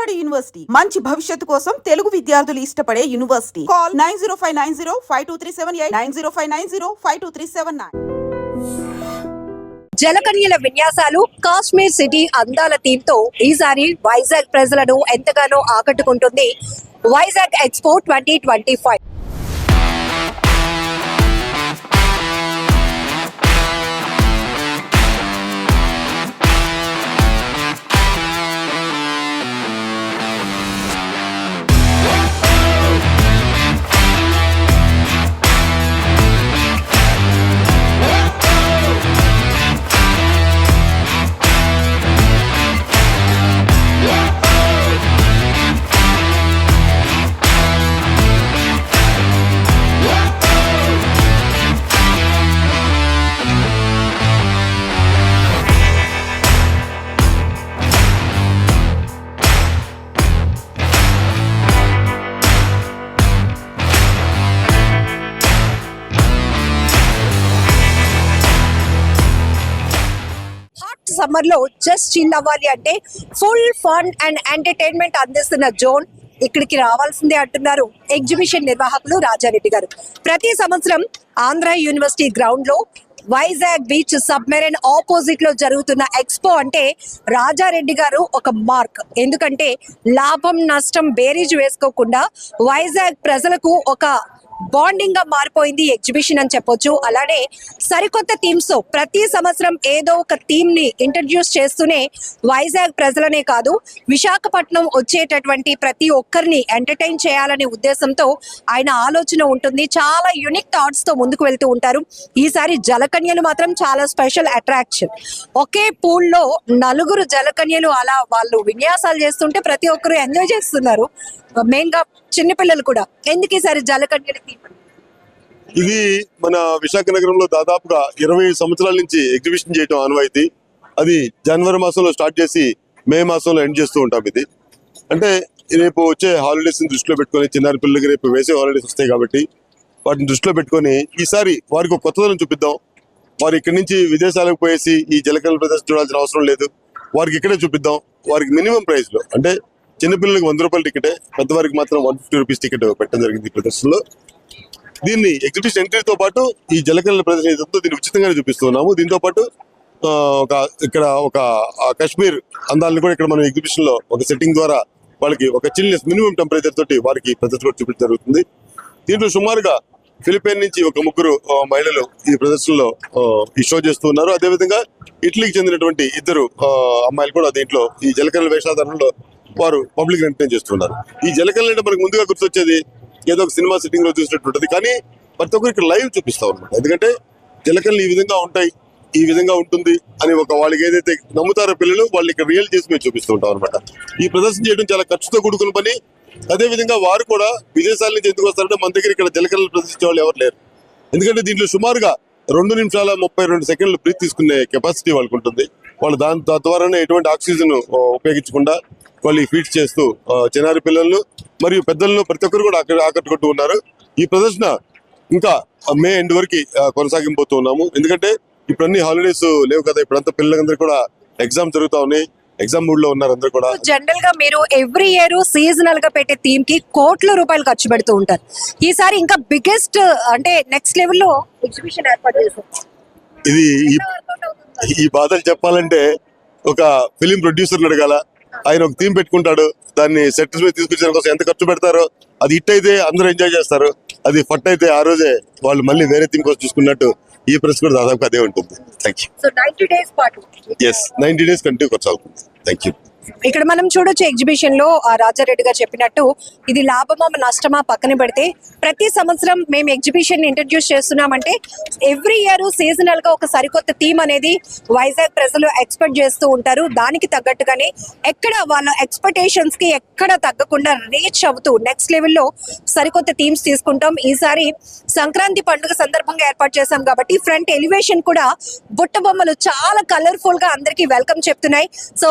Vijayawada university మంచి భవిష్యత్తు కోసం తెలుగు విద్యార్థులు ఇష్టపడే యూనివర్సిటీ. కాల్ 9059052378 9059052379. జలకన్యల విన్యాసాలు, కాశ్మీర్ సిటీ అందాల థీమ్ తో ఈసారి వైజాగ్ ప్రజలను ఎంతగానో ఆకట్టుకుంటుంది వైజాగ్ ఎక్స్పో 2025. సమ్మర్ లో జస్ట్ చిల్ అవ్వాలి అంటే ఫుల్ ఫన్ అండ్ ఎంటర్టైన్మెంట్ అందిస్తున్న జోన్ ఇక్కడికి రావాల్సిందే అంటున్నారు ఎగ్జిబిషన్ నిర్వాహకులు రాజారెడ్డి గారు. ప్రతి సంవత్సరం ఆంధ్ర యూనివర్సిటీ గ్రౌండ్ లో వైజాగ్ బీచ్ సబ్మెరైన్ ఆపోజిట్ లో జరుగుతున్న ఎక్స్పో అంటే రాజారెడ్డి గారు ఒక మార్క్. ఎందుకంటే లాభం నష్టం బేరీజ్ వేసుకోకుండా వైజాగ్ ప్రజలకు ఒక బాండింగ్ గా మారిపోయింది ఎగ్జిబిషన్ అని చెప్పొచ్చు. అలానే సరికొత్త థీమ్స్ తో ప్రతి సంవత్సరం ఏదో ఒక థీమ్ ని ఇంట్రడ్యూస్ చేస్తూనే వైజాగ్ ప్రజలనే కాదు విశాఖపట్నం వచ్చేటటువంటి ప్రతి ఒక్కరిని ఎంటర్టైన్ చేయాలనే ఉద్దేశంతో ఆయన ఆలోచన ఉంటుంది. చాలా యూనిక్ థాట్స్ తో ముందుకు వెళ్తూ ఉంటారు. ఈసారి జలకన్యలు మాత్రం చాలా స్పెషల్ అట్రాక్షన్. ఒకే పూల్ లో నలుగురు జలకన్యలు అలా వాళ్ళు విన్యాసాలు చేస్తుంటే ప్రతి ఒక్కరు ఎంజాయ్ చేస్తున్నారు. మెయిన్ గా చిన్నపిల్లలు కూడా. ఎందుకు ఈసారి జలకన్యలు? ఇది మన విశాఖ నగరంలో దాదాపుగా 20 సంవత్సరాల నుంచి ఎగ్జిబిషన్ చేయడం ఆనవాయితీ. అది జనవరి మాసంలో స్టార్ట్ చేసి మే మాసంలో ఎండ్ చేస్తూ ఉంటాం. ఇది అంటే రేపు వచ్చే హాలిడేస్ ని దృష్టిలో పెట్టుకొని, చిన్నారి పిల్లలకి రేపు వేసే హాలిడేస్ వస్తాయి కాబట్టి వాటిని దృష్టిలో పెట్టుకొని ఈసారి వారికి ఒక కొత్తదనం చూపిద్దాం. వారు ఇక్కడి నుంచి విదేశాలకు పోయేసి ఈ జలకన్యల ప్రదర్శన చూడాల్సిన అవసరం లేదు. వారికి ఇక్కడే చూపిద్దాం. వారికి మినిమం ప్రైస్ లో అంటే చిన్నపిల్లలకి 100 రూపాయల టికెటే, పెద్దవారికి మాత్రం 150 రూపీస్ టికెట్ పెట్టడం జరిగింది ఈ ప్రదర్శనలో. దీన్ని ఎగ్జిబిషన్ ఎంట్రీతో పాటు ఈ జలకన్యల ప్రదర్శన దీన్ని ఉచితంగానే చూపిస్తున్నాము. దీంతో పాటు ఇక్కడ ఒక కాశ్మీర్ అందాలను కూడా ఇక్కడ మనం ఎగ్జిబిషన్ లో ఒక సెట్టింగ్ ద్వారా వాళ్ళకి ఒక చిల్నెస్ మినిమం టెంపరేచర్ తోటి వారికి ప్రదర్శన కూడా చూపించడం జరుగుతుంది. దీంట్లో సుమారుగా ఫిలిపైన్ నుంచి ఒక 3 మహిళలు ఈ ప్రదర్శనలో ఈ షో చేస్తూ ఉన్నారు. అదేవిధంగా ఇటలీకి చెందినటువంటి 2 అమ్మాయిలు కూడా దీంట్లో ఈ జలకన్యల వేషాధారణలో వారు పబ్లిక్ ఎంటర్టైన్ చేస్తున్నారు. ఈ జలకన్యలు అంటే మనకు ముందుగా గుర్తొచ్చేది ఏదో ఒక సినిమా సిట్టింగ్ లో చూసినట్టు ఉంటుంది. కానీ ప్రతి ఒక్కరు ఇక్కడ లైవ్ చూపిస్తాం అనమాట. ఎందుకంటే జలకన్యలు ఈ విధంగా ఉంటాయి, ఈ విధంగా ఉంటుంది అని వాళ్ళకి ఏదైతే నమ్ముతారో పిల్లలు, వాళ్ళు ఇక్కడ రియల్ చేసి మేము చూపిస్తూ ఉంటాం అనమాట. ఈ ప్రదర్శన చేయడం చాలా ఖర్చుతో కూడుకున్న పని. అదే విధంగా వారు కూడా విదేశాల నుంచి ఎందుకు వస్తారంటే మన దగ్గర ఇక్కడ జలకన్యలు ప్రదర్శించే వాళ్ళు ఎవరు లేరు. ఎందుకంటే దీంట్లో సుమారుగా 2 నిమిషాల 32 సెకండ్లు బ్రీత్ తీసుకునే కెపాసిటీ వాళ్ళకు ఉంటుంది. వాళ్ళు దాని ద్వారానే ఎటువంటి ఆక్సిజన్ ఉపయోగించకుండా వాళ్ళు ఫీడ్ చేస్తూ చిన్నారి పిల్లలను మరియు పెద్దలను ప్రతి ఒక్కరు కూడా ఆకట్టుకుంటూ ఉన్నారు. ఈ ప్రదర్శన ఇంకా మే ఎండ్ వరకు కొనసాగింపోతూ ఉన్నాము. ఎందుకంటే ఇప్పుడు అన్ని హాలిడేస్ లేవు కదా, ఇప్పుడంతా పిల్లలందరూ కూడా ఎగ్జామ్ జరుగుతా ఉన్నాయి, ఎగ్జామ్ మూడ్ లో ఉన్నారు అందరూ కూడా. జనరల్ గా మీరు ఎవ్రీ ఇయర్ సీజనల్ గా పెట్టే థీమ్ కి కోట్ల రూపాయలు ఖర్చు పెడుతూ ఉంటారు. ఈసారి ఇంకా బిగ్గెస్ట్ అంటే నెక్స్ట్ లెవెల్ లో ఎగ్జిబిషన్ ఏర్పాటు చేశారు. ఇది ఈ బాధలు చెప్పాలంటే ఒక ఫిలిం ప్రొడ్యూసర్ అడగాల. ఆయన ఒక థీమ్ పెట్టుకుంటాడు, దాన్ని సెట్ మీద తీసుకొచ్చే కోసం ఎంత ఖర్చు పెడతారో, అది హిట్ అయితే అందరూ ఎంజాయ్ చేస్తారు, అది ఫట్ అయితే ఆ రోజే వాళ్ళు మళ్ళీ వేరే థీమ్ కోసం చూసుకున్నట్టు ఈ ప్రెస్ కూడా దాదాపు అదే ఉంటుంది. Thank you. సో 90 days పాటు 90 days కంటిన్యూ కొనసాగుతుంది. Thank you. ఇక్కడ మనం చూడొచ్చు ఎగ్జిబిషన్ లో రాజారెడ్డి గారు చెప్పినట్టు ఇది లాభమా నష్టమా పక్కన పెడితే ప్రతి సంవత్సరం మేము ఎగ్జిబిషన్ ఇంట్రడ్యూస్ చేస్తున్నామంటే ఎవ్రీ ఇయర్ సీజనల్ గా ఒక సరికొత్త థీమ్ అనేది వైజాగ్ ప్రజలు ఎక్స్పెక్ట్ చేస్తూ ఉంటారు. దానికి తగ్గట్టుగానే ఎక్కడ వాళ్ళ ఎక్స్పెక్టేషన్స్ కి ఎక్కడ తగ్గకుండా రీచ్ అవుతూ నెక్స్ట్ లెవెల్లో సరికొత్త థీమ్స్ తీసుకుంటాం. ఈసారి సంక్రాంతి పండుగ సందర్భంగా ఏర్పాటు చేశాం కాబట్టి ఫ్రంట్ ఎలివేషన్ కూడా బుట్ట బొమ్మలు చాలా కలర్ఫుల్ గా అందరికి వెల్కమ్ చెప్తున్నాయి. సో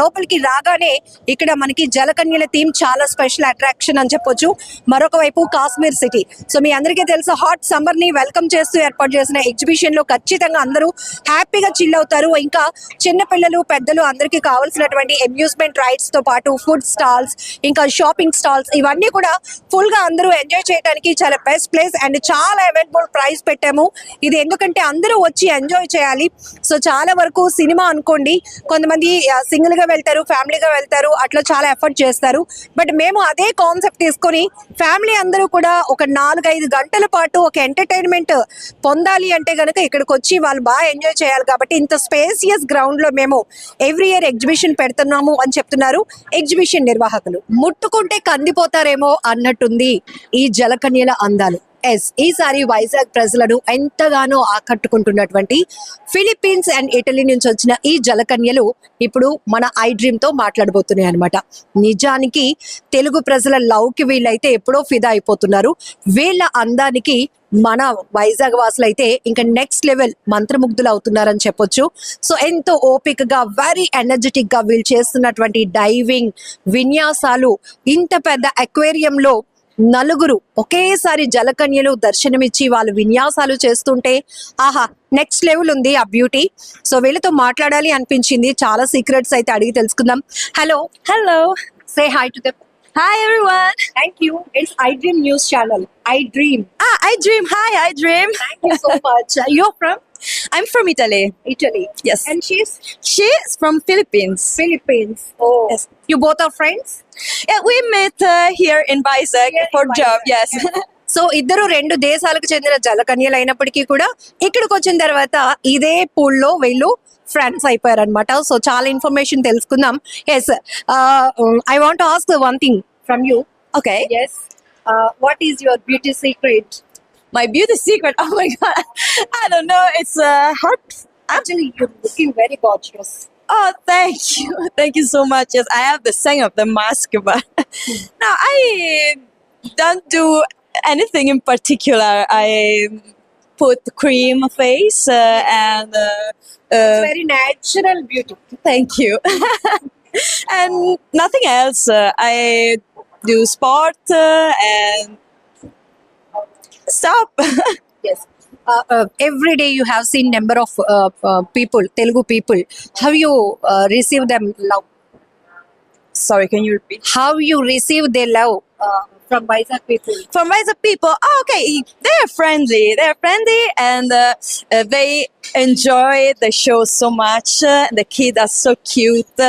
లోపలికి ఇక్కడికి రాగానే ఇక్కడ మనకి జలకన్యల థీమ్ చాలా స్పెషల్ అట్రాక్షన్ అని చెప్పొచ్చు. మరొక వైపు కాశ్మీర్ సిటీ. సో మీ అందరికీ తెలుసు హాట్ సమ్మర్ ని వెల్కమ్ చేస్తూ ఏర్పాటు చేసిన ఎగ్జిబిషన్ లో ఖచ్చితంగా అందరూ హ్యాపీగా చిల్ అవుతారు. ఇంకా చిన్న పిల్లలు పెద్దలు అందరికీ కావాల్సినటువంటి అమ్యూజ్మెంట్ రైడ్స్ తో పాటు ఫుడ్ స్టాల్స్ ఇంకా షాపింగ్ స్టాల్స్ ఇవన్నీ కూడా ఫుల్ గా అందరూ ఎంజాయ్ చేయడానికి చాలా బెస్ట్ ప్లేస్ అండ్ చాలా అవైలబుల్ ప్రైస్ పెట్టాము. ఇది ఎందుకంటే అందరూ వచ్చి ఎంజాయ్ చేయాలి. సో చాలా వరకు సినిమా అనుకోండి, కొంతమంది సింగిల్ గా వెళ్తారు, ఫ్యామిలీగా వెళ్తారు, అట్లా చాలా ఎఫర్ట్ చేస్తారు. బట్ మేము అదే కాన్సెప్ట్ తీసుకొని ఫ్యామిలీ అందరూ కూడా ఒక 4-5 గంటల పాటు ఒక ఎంటర్టైన్మెంట్ పొందాలి అంటే గనుక ఇక్కడికి వచ్చి వాళ్ళు బాగా ఎంజాయ్ చేయాలి. కాబట్టి ఇంత స్పేసియస్ గ్రౌండ్ లో మేము ఎవ్రీ ఇయర్ ఎగ్జిబిషన్ పెడుతున్నాము అని చెప్తున్నారు ఎగ్జిబిషన్ నిర్వాహకులు. ముట్టుకుంటే కందిపోతారేమో అన్నట్టుంది ఈ జలకన్యల అందాలు. ఈసారి వైజాగ్ ప్రజలను ఎంతగానో ఆకట్టుకుంటున్నటువంటి ఫిలిప్పీన్స్ అండ్ ఇటలీ నుంచి వచ్చిన ఈ జలకన్యలు ఇప్పుడు మన ఐ డ్రీమ్ తో మాట్లాడబోతున్నాయి అనమాట. నిజానికి తెలుగు ప్రజల లవ్ కి వీళ్ళైతే ఎప్పుడో ఫిదా అయిపోతున్నారు. వీళ్ళ అందానికి మన వైజాగ్ వాసులు అయితే ఇంకా నెక్స్ట్ లెవెల్ మంత్రముగ్ధులు అవుతున్నారని చెప్పొచ్చు. సో ఎంతో ఓపికగా వెరీ ఎనర్జెటిక్ గా వీళ్ళు చేస్తున్నటువంటి డైవింగ్ విన్యాసాలు, ఇంత పెద్ద అక్వేరియంలో నలుగురు ఒకేసారి జలకన్యలు దర్శనమిచ్చి వాళ్ళు విన్యాసాలు చేస్తుంటే ఆహా నెక్స్ట్ లెవెల్ ఉంది ఆ బ్యూటీ. సో వీళ్ళతో మాట్లాడాలి అనిపించింది. చాలా సీక్రెట్స్ అయితే అడిగి తెలుసుకుందాం. Hello, say hi to them. Hi everyone. Thank you. It's I dream news channel. I dream. I dream. Hi, I dream. Thank you so much. You're from I'm from Italy. Italy. Yes. And she's She's from Philippines. Philippines. Oh, Yes. You both are friends. Yeah, we met here in Vizag Here in for job. Vizag. Yes. So ఇద్దరు 2 దేశాలకు చెందిన జలకన్యలు అయినప్పటికీ కూడా ఇక్కడికి వచ్చిన తర్వాత ఇదే pool లో వీళ్ళు ఫ్రెండ్స్ అయిపోయారు అనమాట. సో చాలా ఇన్ఫర్మేషన్ తెలుసుకుందాం. Yes, I want ask one thing from you. Okay. Yes, what is your beauty secret? My beauty secret. Oh my god. I don't know. It's hard. Actually, you're looking very gorgeous. Oh, thank you. Thank you so much. Yes, I have the saying of the mask, but no, I don't do anything in particular. I put cream face and Very natural beauty. thank you. And nothing else. I do sport and stop. Yes. Every day you have seen number of people, Telugu people. Have you received them love? Sorry, can you repeat? How you receive their love from Vizag people? From Vizag people, oh, okay, they're friendly. They're friendly and they enjoy the show so much. The kids are so cute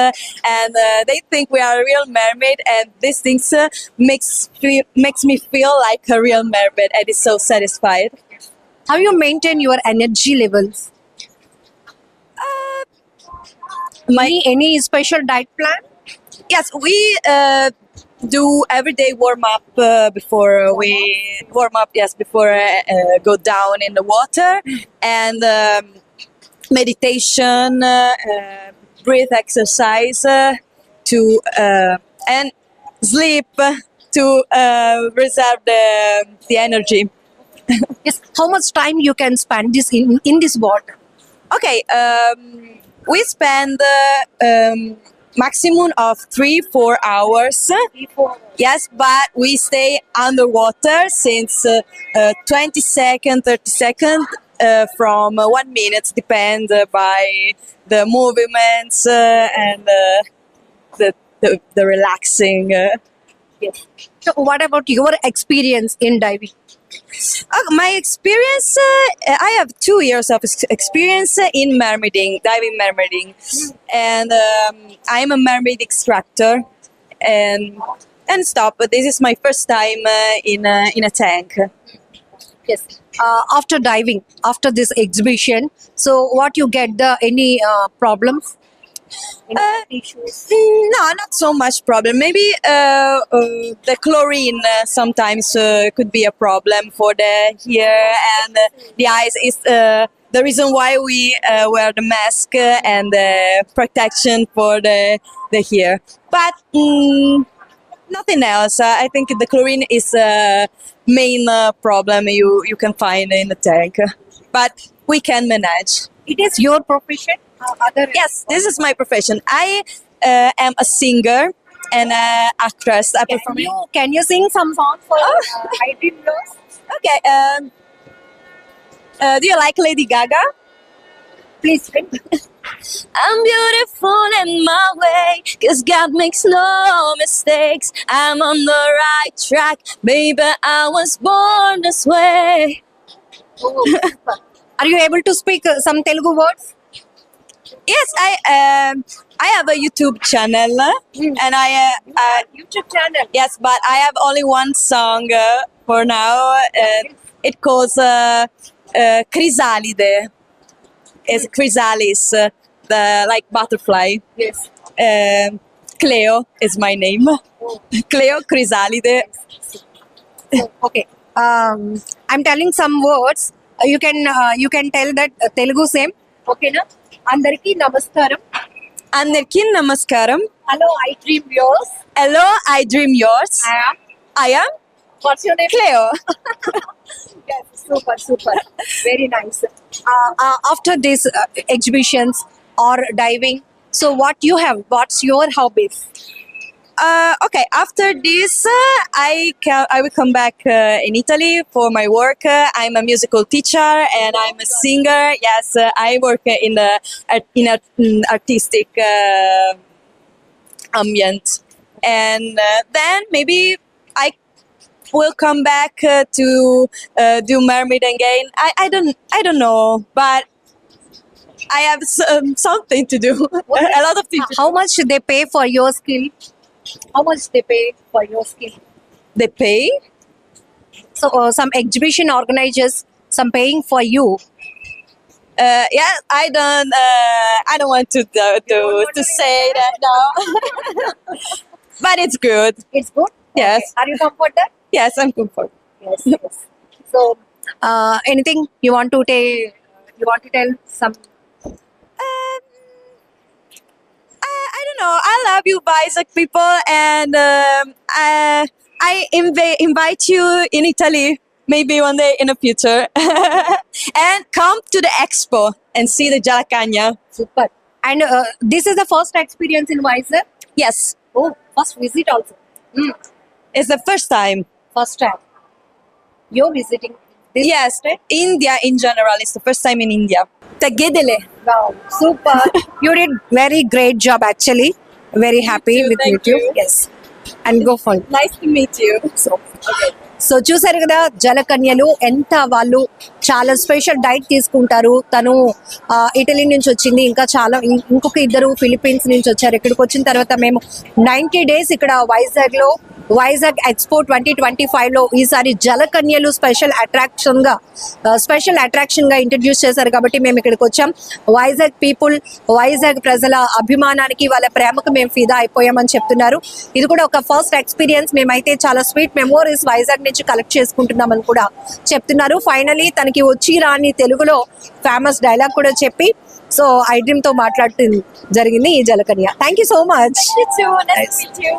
and they think we are a real mermaid, and these things makes me feel like a real mermaid, and it's so satisfied. How you maintain your energy levels? Any special diet plan? Yes, we do everyday warm up before we warm up. Yes, before go down in the water, and meditation, breath exercise to and sleep to reserve the energy. Yes. How much time you can spend this in this water? Okay, we spend maximum of 3-4 hours. Yes, but we stay underwater since 20 seconds, 30 seconds, from 1 minute, depend by the movements and the relaxing. Yes. So what about your experience in diving? My experience, I have 2 years of experience in mermaiding, diving mermaiding, and I'm a mermaid instructor, and stop. But this is my first time in a tank. Yes. After diving, after this exhibition, so what you get any problems? Issues? No, not so much problem. Maybe the chlorine sometimes could be a problem for the here, and the eyes is the reason why we wear the mask and the protection for the hair. But nothing else. I think the chlorine is main problem you can find in the tank, but we can manage. It is your profession? Yes, this is my profession. I am a singer and actress. I perform. Can you sing some song for I Dream Yours? Okay. Do you like Lady Gaga? Please sing. I'm beautiful in my way, 'cause God makes no mistakes. I'm on the right track, baby. I was born this way. Are you able to speak some Telugu words? Yes, I have a YouTube channel, and YouTube channel. yes, but I have only one song for now. It calls Chrysalide. It's chrysalis, the like butterfly. Yes. Cleo is my name. Cleo Chrysalide. Okay. I'm telling some words. You can tell that Telugu same. Okay na? Andariki namaskaram. Andarki namaskaram. Hello, I Dream Yours. Hello, I dream yours. I am What's your name? Cleo. Yes, super. Very nice. After these exhibitions or diving, so what you have? What's your hobbies? Okay, after this, I will come back in Italy for my work. I'm a musical teacher and I'm a singer. Yes, I work in an artistic ambient, and then maybe I will come back to do mermaid again. I don't know, but I have something to do. A lot of things. How much they pay for your skill? How much they pay for your skill? They pay. So some exhibition organizers, some paying for you. Yeah, I don't want to say that now. But it's good. It's good. Yes. Okay. Are you comfortable? Yes, I'm comfortable. Yes. So anything you want to tell some? I don't know. I love you, Isaac people, and I invite you in Italy maybe one day in the future, and come to the expo and see the Jalakanya. Super. And this is the first experience in Vizag. Yes, Oh, first visit also. it's the first time. First time. You're visiting this Yes, state? India in general. It's the first time in India. Tagedele. Wow, super. You did very great job actually. Very happy too, with thank YouTube. you. Yes. And go for it. Nice to meet you. So చూసారు కదా జలకన్యలు ఎంత వాళ్ళు చాలా special diet తీసుకుంటారు. తను Italy నుంచి వచ్చింది, ఇంకా చాలా ఇంకొక ఇద్దరు ఫిలిప్పీన్స్ నుంచి వచ్చారు. ఇక్కడికి వచ్చిన తర్వాత మేము 90 days ఇక్కడ వైజాగ్ ఎక్స్పో 2025 లో ఈసారి జలకన్యలు స్పెషల్ అట్రాక్షన్ గా ఇంట్రడ్యూస్ చేశారు కాబట్టి మేము ఇక్కడికి వచ్చాం. వైజాగ్ పీపుల్, వైజాగ్ ప్రజల అభిమానానికి, వాళ్ళ ప్రేమకు మేము ఫిదా అయిపోయామని చెప్తున్నారు. ఇది కూడా ఒక ఫస్ట్ ఎక్స్పీరియన్స్. మేమైతే చాలా స్వీట్ మెమోరీస్ వైజాగ్ నుంచి కలెక్ట్ చేసుకుంటున్నామని కూడా చెప్తున్నారు. ఫైనలీ తనకి వచ్చి రాని తెలుగులో ఫేమస్ డైలాగ్ కూడా చెప్పి సో ఐ డ్రీమ్ తో మాట్లాడుతూ జరిగింది ఈ జలకన్య. Thank you so much. You too. Nice to meet you.